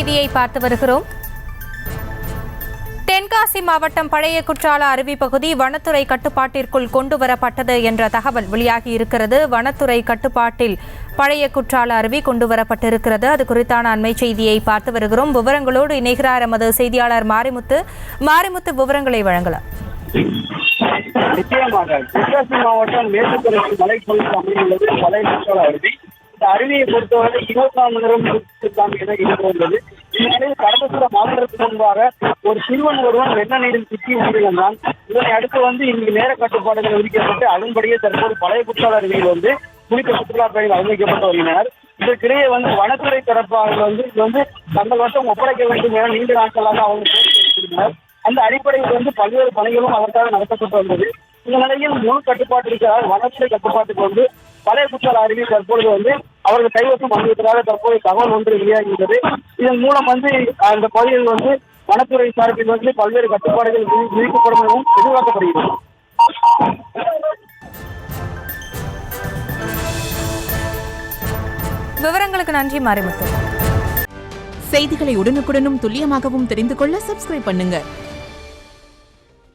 செய்தியை பார்த்து வருகிறோம். தென்காசி மாவட்டம் பழைய குற்றால அருவி பகுதி வனத்துறை கட்டுப்பாட்டிற்குள் கொண்டுவரப்பட்டது என்ற தகவல் வெளியாகி இருக்கிறது. வனத்துறை கட்டுப்பாட்டில் பழைய குற்றால அருவி கொண்டுவரப்பட்டிருக்கிறது. அது குறித்தான அண்மை செய்தியை பார்த்து வருகிறோம். விவரங்களோடு இணைகிறார் எமது செய்தியாளர் மாரிமுத்து. விவரங்களை வழங்கலாம். நிச்சயமாக தென்காசி மாவட்டம் மேற்கு தொடர்ச்சி மலைப்பகுதியில் அமைந்துள்ளது பழைய குற்றால அருவி. இந்த அருவியை பொறுத்தவரை 24 மணி நேரம் என இருந்து வந்தது. இந்நிலையில் கடந்த சில மாதங்களுக்கு முன்பாக ஒரு சிறுவன் ஒருவன் வெள்ள நீரில் சிக்கி உயிரிழந்தான். இதனை அடுத்து இங்கு நேர கட்டுப்பாடுகள் விதிக்கப்பட்டு அதன்படியே தற்போது பழைய குற்றால அருவியில் குளிக்க சுற்றுலா பயணிகள் அனுமதிக்கப்பட்டு வருகின்றனர். இதற்கிடையே வனத்துறை தரப்பாக இது தங்கள் வசம் ஒப்படைக்க வேண்டும் என நீண்ட நாட்களாக அவங்க கோரிக்கை. அந்த அடிப்படையில் பல்வேறு பணிகளும் அதற்காக நடத்தப்பட்டு வந்தது. இந்த நிலையில் முழு கட்டுப்பாட்டிற்கு வனத்துறை கட்டுப்பாட்டுக்கு பழைய குற்றால அருவி தற்பொழுது அவர்கள் கைவசம் வந்துவிட்டதாக தற்போது தகவல் வெளியாகியுள்ளது. இதன் மூலம் அந்த பகுதியில் வனத்துறை சார்பில் பல்வேறு கட்டுப்பாடுகள் விதிக்கப்படும் எனவும் எதிர்பார்க்கப்படுகிறது. விவரங்களுக்கு நன்றி மாரிமுத்து. செய்திகளை உடனுக்குடனும் துல்லியமாகவும் தெரிந்து கொள்ள சப்ஸ்கிரைப் பண்ணுங்க.